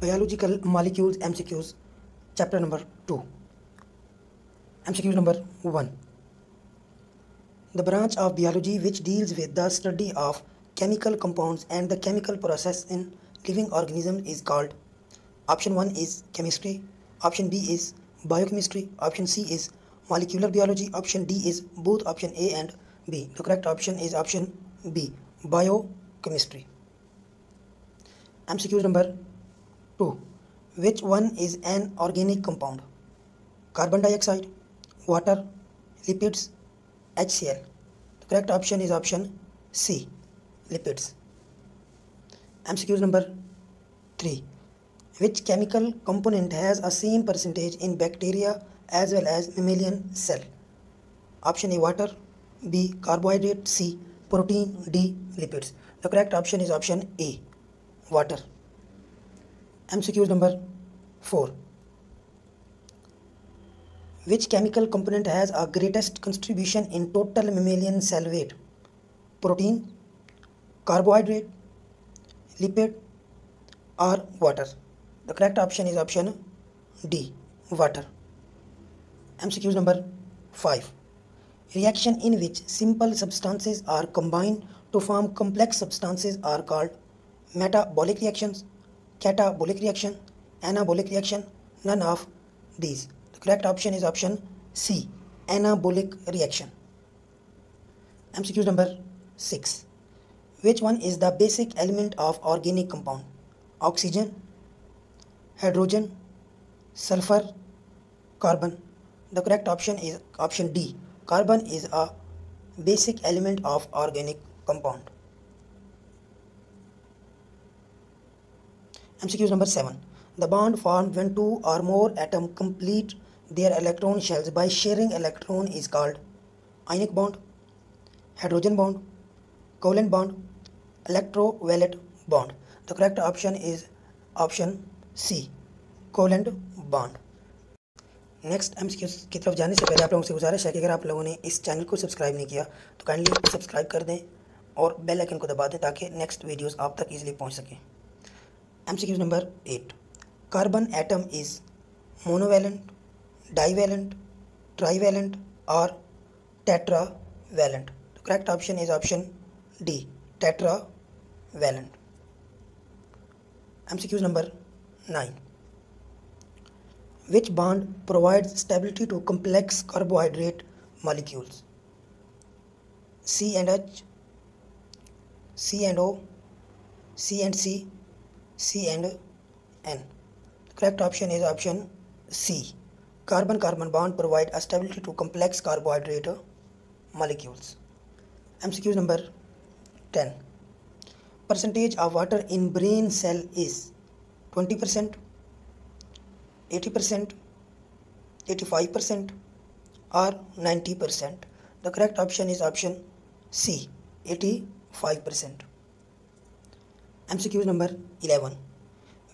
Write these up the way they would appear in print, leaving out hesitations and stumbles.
Biological molecules MCQs, chapter number 2. MCQ number 1. The branch of biology which deals with the study of chemical compounds and the chemical process in living organisms is called. Option 1 is chemistry, option B is biochemistry, option C is molecular biology, option D is both option A and B. The correct option is option B, biochemistry. MCQ number 2. Which one is an organic compound? Carbon dioxide, water, lipids, HCl. The correct option is option C, lipids. MCQ number 3. Which chemical component has a same percentage in bacteria as well as mammalian cell? Option A, water, B, carbohydrate, C, protein, D, lipids. The correct option is option A, water. MCQ number 4. Which chemical component has a greatest contribution in total mammalian cell weight? Protein, carbohydrate, lipid, or water? The correct option is option D, water. MCQ number 5. Reaction in which simple substances are combined to form complex substances are called metabolic reactions, catabolic reaction, anabolic reaction, none of these. The correct option is option C, anabolic reaction. MCQ number 6. Which one is the basic element of organic compound? Oxygen, hydrogen, sulfur, carbon. The correct option is option D. Carbon is a basic element of organic compound. MCQ number 7. The bond formed when two or more atoms complete their electron shells by sharing electron is called ionic bond, hydrogen bond, covalent bond, electrovalent bond. The correct option is option C, covalent bond. Next MCQ की तरफ जाने से पहले आप लोगों से गुजारिश है कि अगर आप लोगों ने इस चैनल को सब्सक्राइब नहीं किया तो काइंडली सब्सक्राइब कर दें और बेल आइकन को दबा दें ताकि नेक्स्ट वीडियोस आप तक इजीली पहुंच सकें. MCQ number 8. Carbon atom is monovalent, divalent, trivalent और tetravalent. The correct option is option D, tetravalent. MCQ number 9. Which bond provides stability to complex carbohydrate molecules? C and H, C and O, C and C, C and N. The correct option is option C. Carbon-carbon bond provide a stability to complex carbohydrate molecules. MCQ number 10. Percentage of water in brain cell is 20%, 80%, 85% or 90%. The correct option is option C, 85%. MCQ number 11.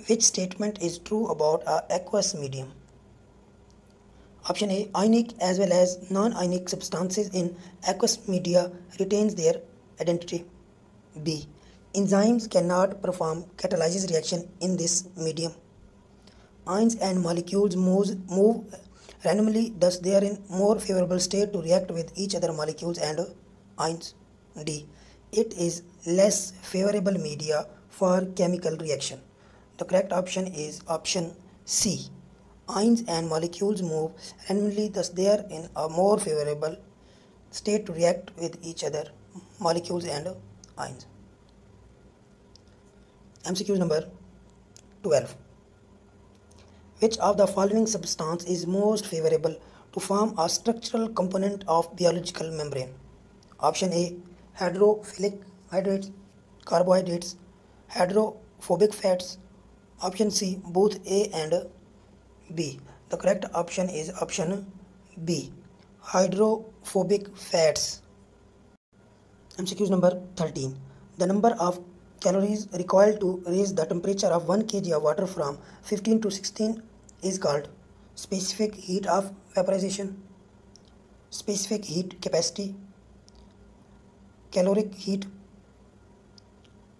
Which statement is true about a aqueous medium? Option A, ionic as well as non-ionic substances in aqueous media retains their identity. B, enzymes cannot perform catalysis reaction in this medium. Ions and molecules move randomly, thus they are in more favorable state to react with each other molecules and ions. D, it is less favorable media for chemical reaction. The correct option is option C. Ions and molecules move randomly, thus they are in a more favorable state to react with each other molecules and ions. MCQ number 12. Which of the following substance is most favorable to form a structural component of biological membrane? Option A, hydrophilic hydrates, carbohydrates, hydrophobic fats. Option C, both A and B. The correct option is option B, hydrophobic fats. MCQ number 13. The number of calories required to raise the temperature of 1 kg of water from 15 to 16 is called specific heat of vaporization, specific heat capacity, caloric heat,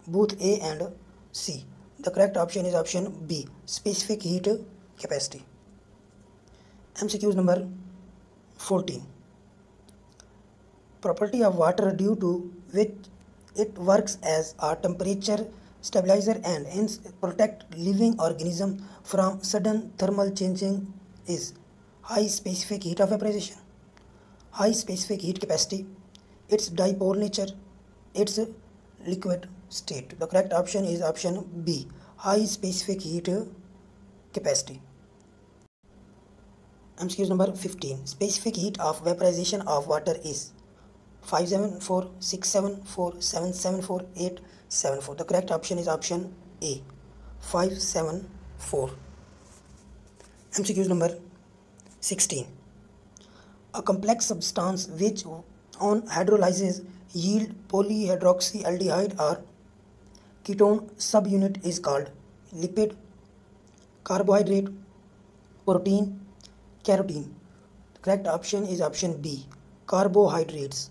both A and C. The correct option is option B, specific heat capacity. MCQs number 14. Property of water due to which it works as a temperature stabilizer and hence protect living organism from sudden thermal changing is high specific heat of vaporization, high specific heat capacity, its dipole nature, its liquid state. The correct option is option B, high specific heat capacity. MCQ number 15. Specific heat of vaporization of water is 574, 674, 774, 874. The correct option is option A, 574. MCQ number 16. A complex substance which on hydrolysis yield polyhydroxyaldehyde or ketone subunit is called lipid, carbohydrate, protein, carotene. The correct option is option B, carbohydrates.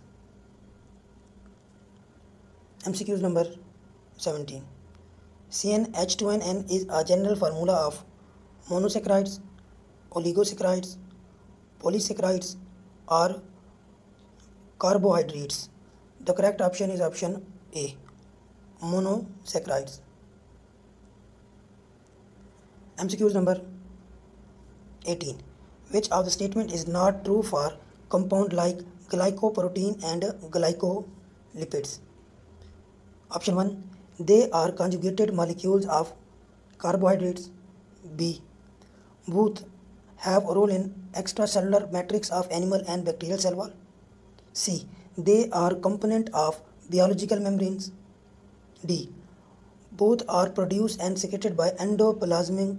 MCQ number 17. CnH2nN is a general formula of monosaccharides, oligosaccharides, polysaccharides or carbohydrates. The correct option is option A, monosaccharides. MCQ number 18. Which of the statement is not true for compound like glycoprotein and glycolipids? Option 1. They are conjugated molecules of carbohydrates. B. Both have a role in extracellular matrix of animal and bacterial cell wall. C. They are component of biological membranes. D. Both are produced and secreted by endoplasmic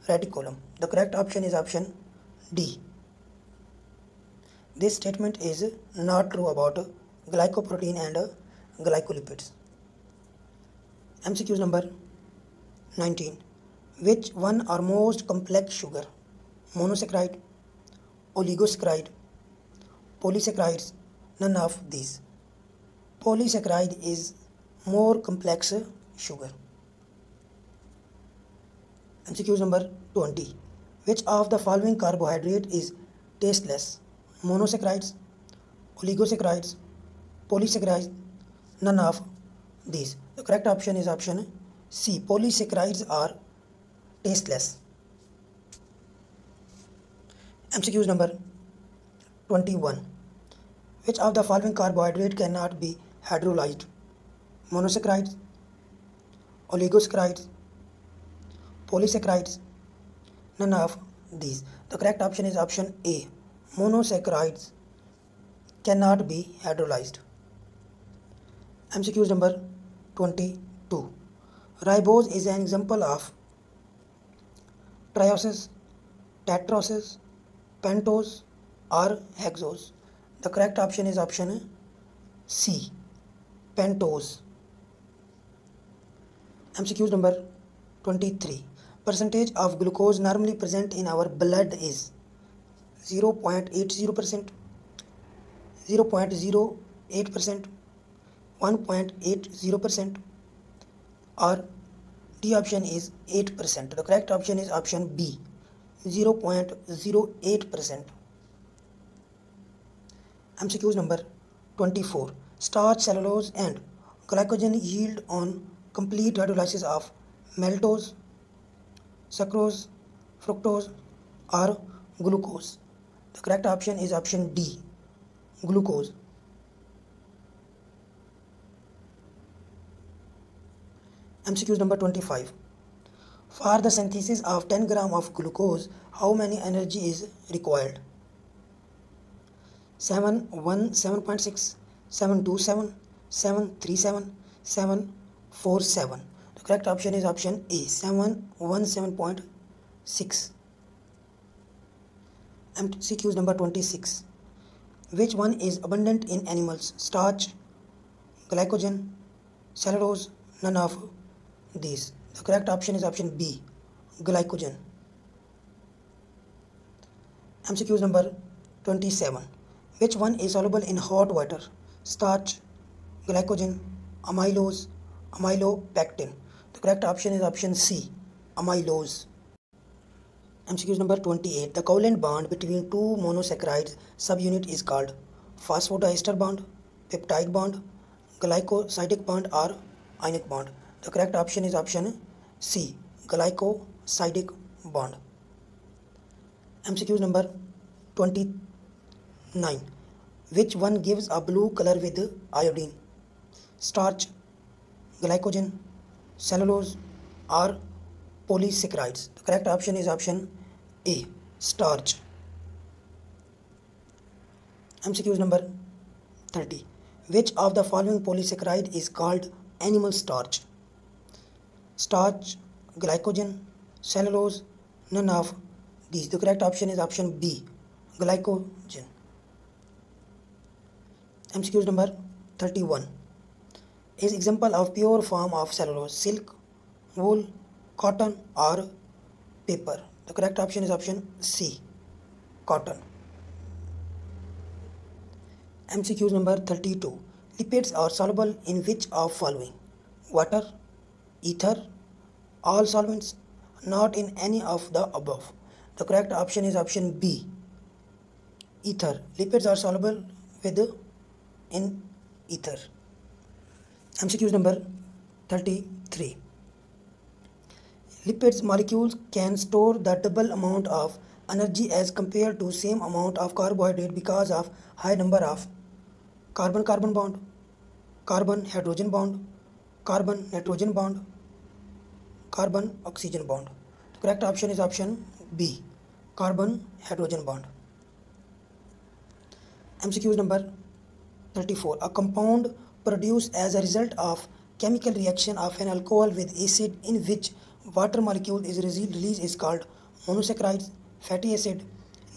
reticulum. The correct option is option D. This statement is not true about glycoprotein and glycolipids. MCQ number 19. Which one are most complex sugar? Monosaccharide, oligosaccharide, polysaccharides? None of these. Polysaccharide is more complex sugar. MCQ number 20. Which of the following carbohydrate is tasteless? Monosaccharides, oligosaccharides, polysaccharides? None of these. The correct option is option C. Polysaccharides are tasteless. MCQ number 21. Which of the following carbohydrate cannot be hydrolyzed? Monosaccharides, oligosaccharides, polysaccharides? None of these. The correct option is option A. Monosaccharides cannot be hydrolyzed. MCQ number 22. Ribose is an example of trioses, tetroses, pentose or hexose. The correct option is option C. Pentose. MCQ number 23. Percentage of glucose normally present in our blood is 0.80%, 0.08%, 1.80%, or D option is 8%. The correct option is option B, 0.08%. MCQ number 24. Starch, cellulose and glycogen yield on complete hydrolysis of maltose, sucrose, fructose or glucose. The correct option is option D, glucose. MCQ number 25. For the synthesis of 10 gram of glucose, how many energy is required? 717.6, 727, 737, 747. The correct option is option A, 717.6. MCQ number 26. Which one is abundant in animals? Starch, glycogen, cellulose? None of these. The correct option is option B, glycogen. MCQ number 27. Which one is soluble in hot water? Starch, glycogen, amylose, amylopectin? The correct option is option C, amylose. MCQ number 28. The covalent bond between two monosaccharides subunit is called phosphodiester bond, peptide bond, glycosidic bond, or ionic bond. The correct option is option C, glycosidic bond. MCQ number 29. Which one gives a blue color with iodine? Starch, glycogen, cellulose, or polysaccharides? The correct option is option A, starch. MCQ number 30. Which of the following polysaccharide is called animal starch? Starch, glycogen, cellulose, none of these. The correct option is option B, glycogen. MCQ number 31. Is example of pure form of cellulose silk, wool, cotton, or paper? The correct option is option C, cotton. MCQ number 32. Lipids are soluble in which of following? Water, ether, all solvents, not in any of the above. The correct option is option B, ether. Lipids are soluble in ether. MCQ number 33. Lipids molecules can store the double amount of energy as compared to same amount of carbohydrate because of high number of carbon-carbon bond, carbon-hydrogen bond, carbon-nitrogen bond, carbon-oxygen bond. The correct option is option B, carbon-hydrogen bond. MCQ number 34. A compound produced as a result of chemical reaction of an alcohol with acid in which water molecule is released is called monosaccharides, fatty acid,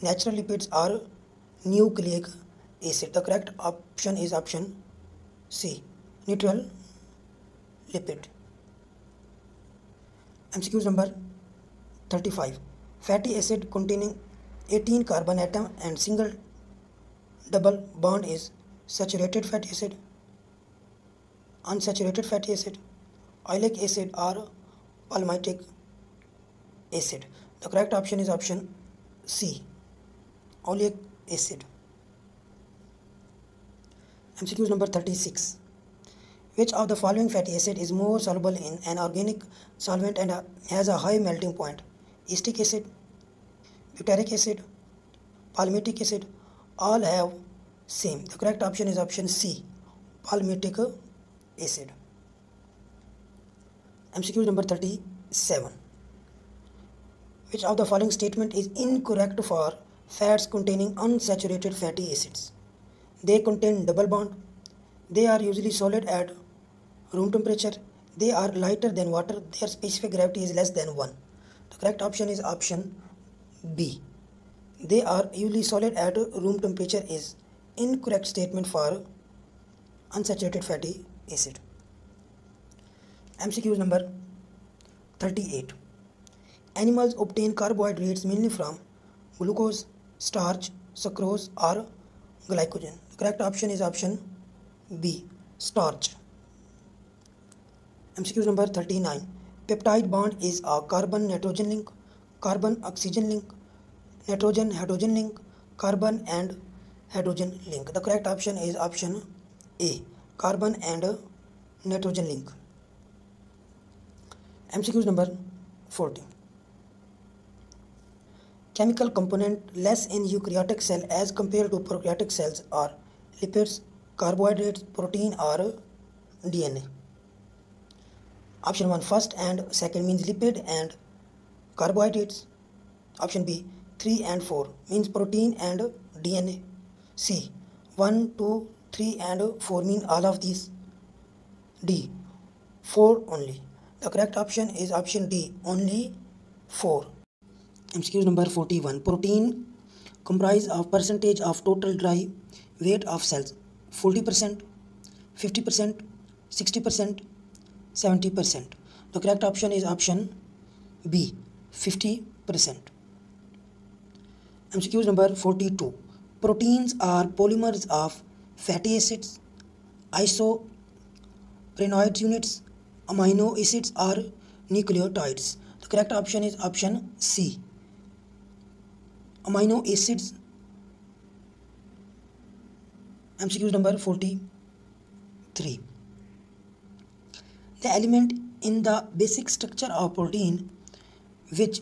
natural lipids, or nucleic acid. The correct option is option C, neutral lipid. MCQ number 35. Fatty acid containing 18 carbon atom and single double bond is saturated fatty acid, unsaturated fatty acid, oleic acid, or palmitic acid. The correct option is option C, oleic acid. MCQ number 36. Which of the following fatty acid is more soluble in an organic solvent and has a high melting point? Acetic acid, butyric acid, palmitic acid, all have same. The correct option is option C, palmitic acid. MCQ number 37. Which of the following statement is incorrect for fats containing unsaturated fatty acids? They contain double bond. They are usually solid at room temperature. They are lighter than water. Their specific gravity is less than 1. The correct option is option B. They are usually solid at room temperature is incorrect statement for unsaturated fatty acid. MCQ number 38. Animals obtain carbohydrates mainly from glucose, starch, sucrose, or glycogen. The correct option is option B, starch. MCQ number 39. Peptide bond is a carbon-nitrogen link, carbon-oxygen link, nitrogen-hydrogen link, carbon and hydrogen link. The correct option is option A, carbon and nitrogen link. MCQ number 40. Chemical component less in eukaryotic cell as compared to prokaryotic cells are lipids, carbohydrates, protein, or DNA. Option 1 first and second means lipid and carbohydrates. Option B 3 and 4 means protein and DNA. C 1, 2, 3 and 4 mean all of these. D 4 only. The correct option is option D, only 4. MCQ number 41. Protein comprise of percentage of total dry weight of cells 40%, 50%, 60%, 70%. The correct option is option B, 50%. MCQ number 42. Proteins are polymers of fatty acids, isoprenoid units, amino acids are nucleotides? The correct option is option C. Amino acids. MCQ number 43. The element in the basic structure of protein which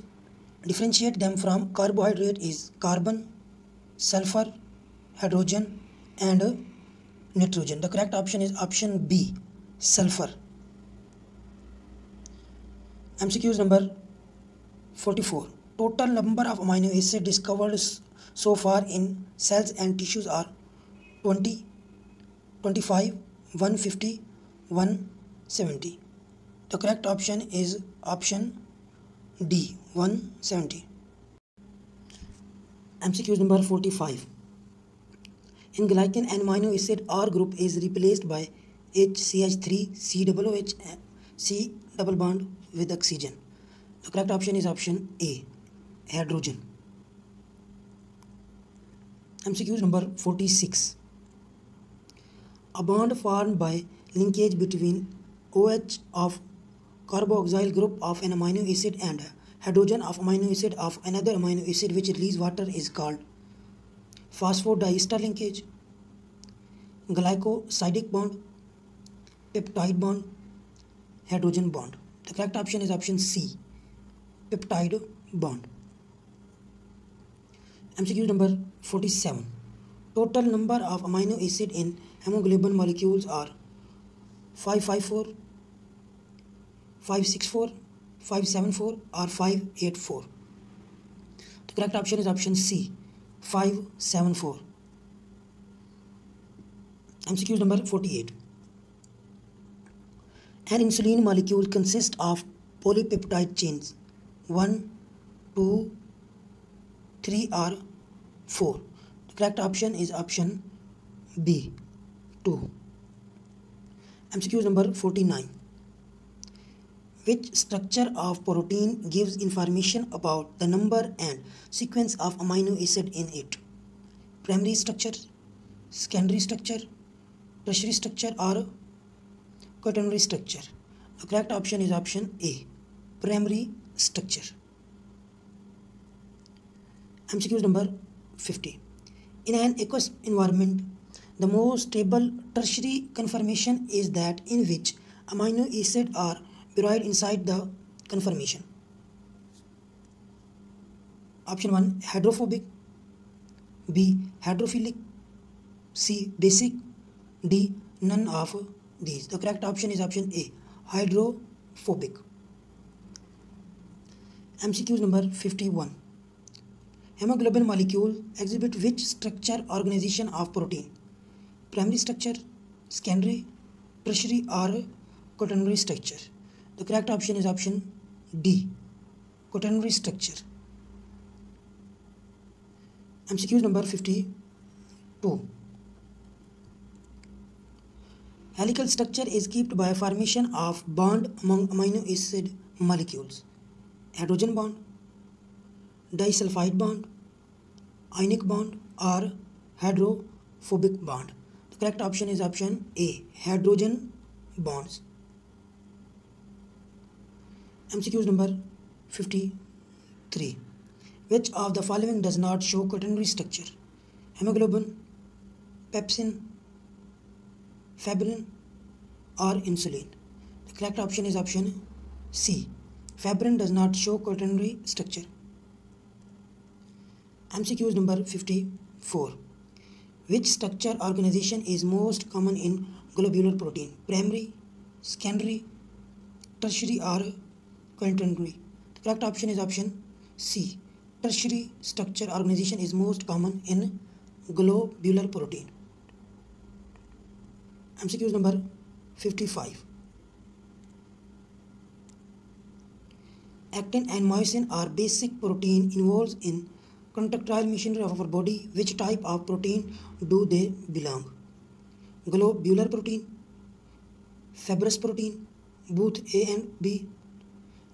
differentiate them from carbohydrate is carbon, sulfur, hydrogen and nitrogen. The correct option is option B, sulfur. MCQ number 44. Total number of amino acids discovered so far in cells and tissues are 20, 25, 150, 170. The correct option is option D, 170. MCQ number 45. In glycan, an amino acid R group is replaced by HCH3 COOH C double bond with oxygen. The correct option is option A, hydrogen. MCQ number 46. A bond formed by linkage between OH of carboxyl group of an amino acid and hydrogen of amino acid of another amino acid which release water is called phosphodiester linkage, glycosidic bond, peptide bond, hydrogen bond. The correct option is option C, peptide bond. MCQ number 47. Total number of amino acid in hemoglobin molecules are 554, 564, 574 or 584. The correct option is option C, 574. MCQ number 48. An insulin molecule consists of polypeptide chains 1, 2, 3 or 4. The correct option is option B, 2. MCQ number 49. Which structure of protein gives information about the number and sequence of amino acid in it? Primary structure, secondary structure, tertiary structure or quaternary structure? The correct option is option A, primary structure. MCQ number 50. In an aqueous environment, the most stable tertiary conformation is that in which amino acids are buried inside the conformation. Option 1, hydrophobic, B, hydrophilic, C, basic, D, none of these. The correct option is option A, hydrophobic. MCQ number 51. Hemoglobin molecule exhibit which structure organization of protein? Primary structure, secondary, tertiary or quaternary structure? The correct option is option D, quaternary structure. MCQ number 52. Helical structure is kept by formation of bond among amino acid molecules. Hydrogen bond, disulfide bond, ionic bond or hydrophobic bond. The correct option is option A, hydrogen bonds. MCQ number 53. Which of the following does not show quaternary structure? Hemoglobin, pepsin, fibrin or insulin? The correct option is option C, fibrin does not show quaternary structure. MCQ number 54. Which structure organization is most common in globular protein? Primary, secondary, tertiary or quaternary? The correct option is option C, tertiary structure organization is most common in globular protein. MCQ number 55. Actin and myosin are basic protein involved in contractile machinery of our body. Which type of protein do they belong? Globular protein, fibrous protein, both A and B,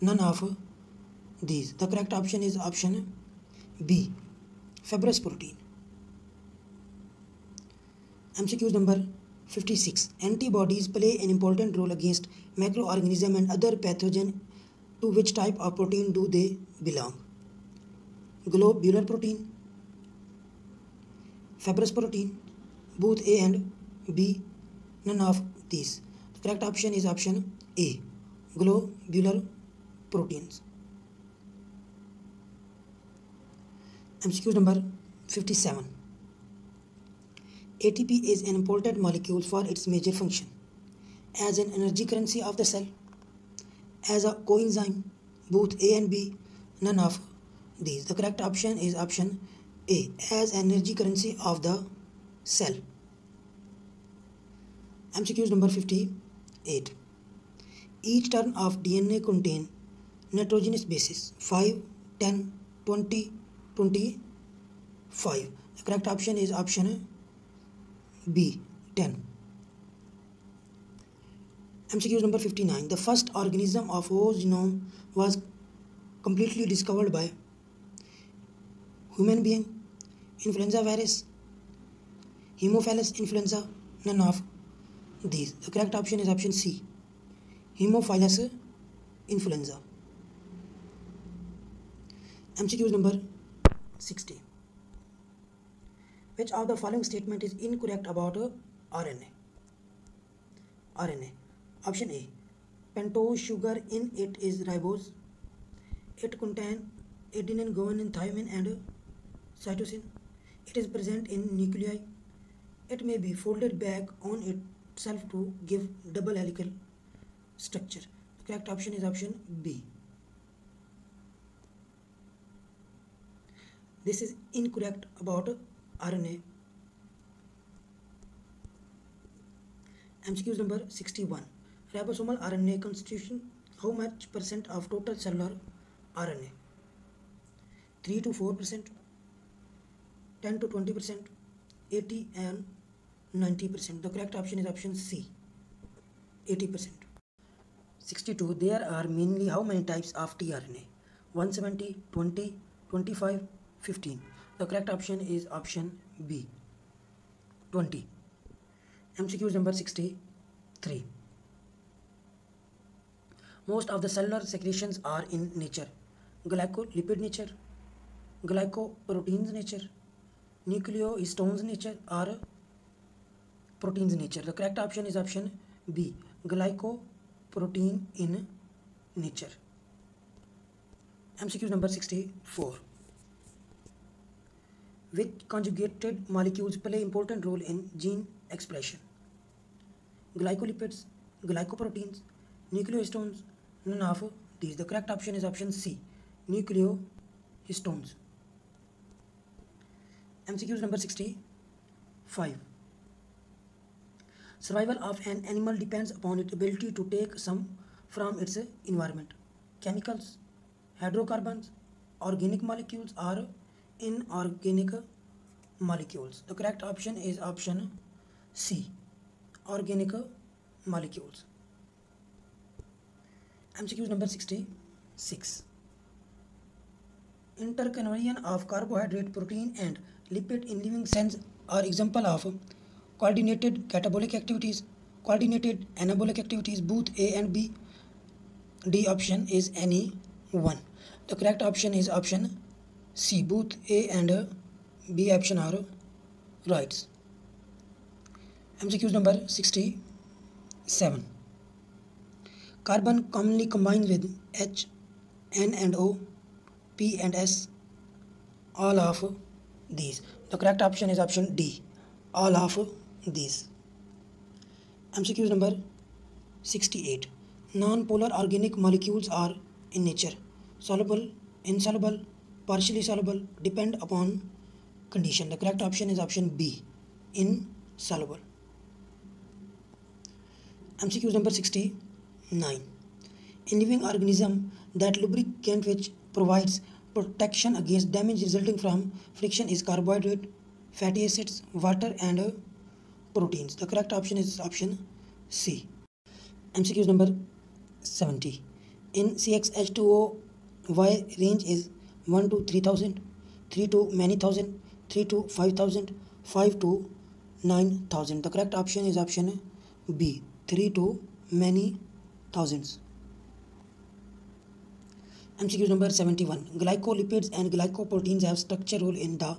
none of these. The correct option is option B, fibrous protein. MCQ number 56. Antibodies play an important role against microorganisms and other pathogens. To which type of protein do they belong? Globular protein, fibrous protein, both A and B, none of these. The correct option is option A, globular proteins. MCQ number 57. ATP is an important molecule for its major function as an energy currency of the cell, as a coenzyme, both A and B, none of these. The correct option is option A, as energy currency of the cell. MCQ number 58. Each turn of DNA contain nitrogenous bases 5, 10, 20, 25. The correct option is option B, 10. MCQ number 59. The first organism of whose genome was completely discovered by human being, influenza virus, Haemophilus influenza, none of these. The correct option is option C, Haemophilus influenza. MCQ number 60. Which of the following statement is incorrect about RNA? RNA. Option A, pentose sugar in it is ribose. It contains adenine, guanine, thymine and cytosine. It is present in nuclei. It may be folded back on itself to give double helical structure. The correct option is option B. This is incorrect about RNA. MCQ number 61. Ribosomal RNA constitution how much percent of total cellular RNA? 3 to 4%, 10 to 20%, 80 and 90%. The correct option is option C, 80%. 62. There are mainly how many types of tRNA? 170, 20, 25, 15. The correct option is option B, 20. MCQ number 63. Most of the cellular secretions are in nature: glycolipid nature, glycoproteins nature, nucleohistones nature, or proteins nature. The correct option is option B, glycoprotein in nature. MCQ number 64. Which conjugated molecules play important role in gene expression? Glycolipids, glycoproteins, nucleohistones, none of these. The correct option is option C, nucleohistones. MCQ number 65. Survival of an animal depends upon its ability to take some from its environment: chemicals, hydrocarbons, organic molecules, or inorganic molecules. The correct option is option C, organic molecules. MCQ number 66. Interconversion of carbohydrate, protein and lipid in living cells are example of coordinated catabolic activities, coordinated anabolic activities, both A and B. D option is any one. The correct option is option C, both A and B option are right. MCQ number 67. Carbon commonly combines with H, N and O, P and S, all of these. The correct option is option D, all of these. MCQ number 68. Non-polar organic molecules are in nature soluble, insoluble, partially soluble, depend upon condition. The correct option is option B, insoluble. MCQ number 69. In living organism, that lubricant which provides protection against damage resulting from friction is carbohydrate, fatty acids, water and proteins. The correct option is option C. MCQ number 70. In CxH2O, Y range is 1 to 3000, 3 to many thousand, 3 to 5000, 5 to 9,000. The correct option is option B, 3 to many thousands. MCQ number 71. Glycolipids and glycoproteins have structure role in the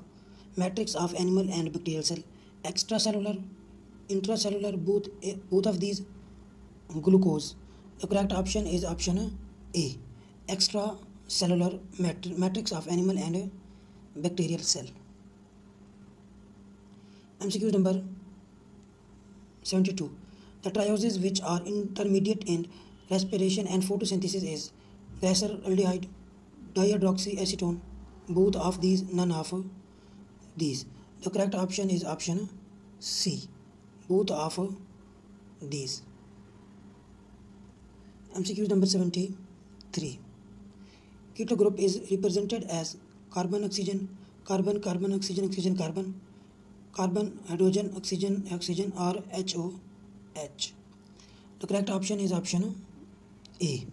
matrix of animal and bacterial cell. Extracellular, intracellular, both of these glucose. The correct option is option A, extracellular matrix of animal and bacterial cell. MCQ number 72. The trioses which are intermediate in respiration and photosynthesis is glyceraldehyde, dihydroxyacetone, both of these, none of these. The correct option is option C, both of these. MCQ number 73. Keto group is represented as carbon, oxygen, carbon, carbon, oxygen, oxygen, carbon, carbon, hydrogen, oxygen, oxygen, or HOH. The correct option is option A,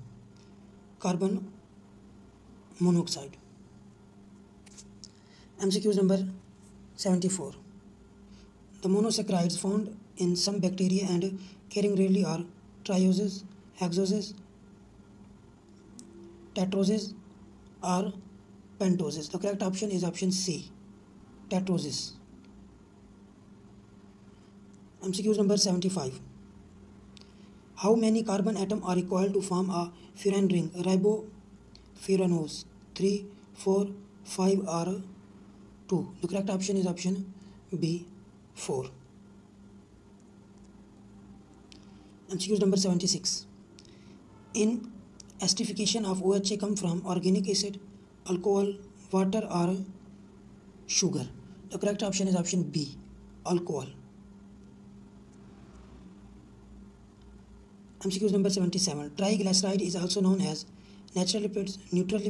carbon monoxide. MCQ number 74. The monosaccharides found in some bacteria and carrying rarely are trioses, hexoses, tetroses, or pentoses. The correct option is option C, tetroses. MCQ number 75. How many carbon atoms are required to form a furan ring? Ribofuranose, 3, 4, 5, or 2. The correct option is option B, 4. MCQ number 76. In esterification of OHA come from organic acid, alcohol, water, or sugar. The correct option is option B, alcohol. MCQ number 77. Triglyceride is also known as natural lipids, neutral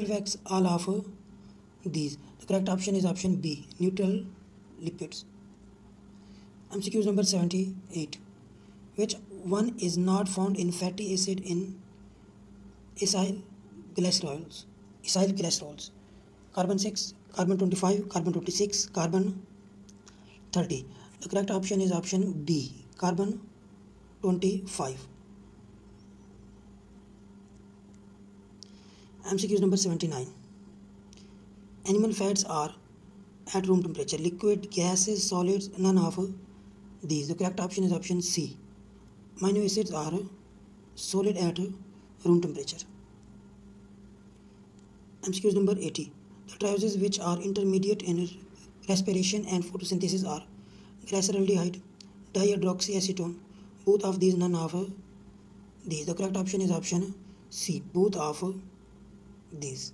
fats, all of these. The correct option is option B, neutral lipids. MCQ number 78. Which one is not found in fatty acid in acyl glycerols? Carbon 6, carbon 25, carbon 26, carbon 30. The correct option is option D, carbon 25. MCQ number 79. Animal fats are at room temperature. Liquid, gases, solids, none of these. The correct option is option C. Amino acids are solid at room temperature. MCQ number 80. The trioses which are intermediate in respiration and photosynthesis are glyceraldehyde, dihydroxyacetone, both of these, none of these. The correct option is option C, both of these.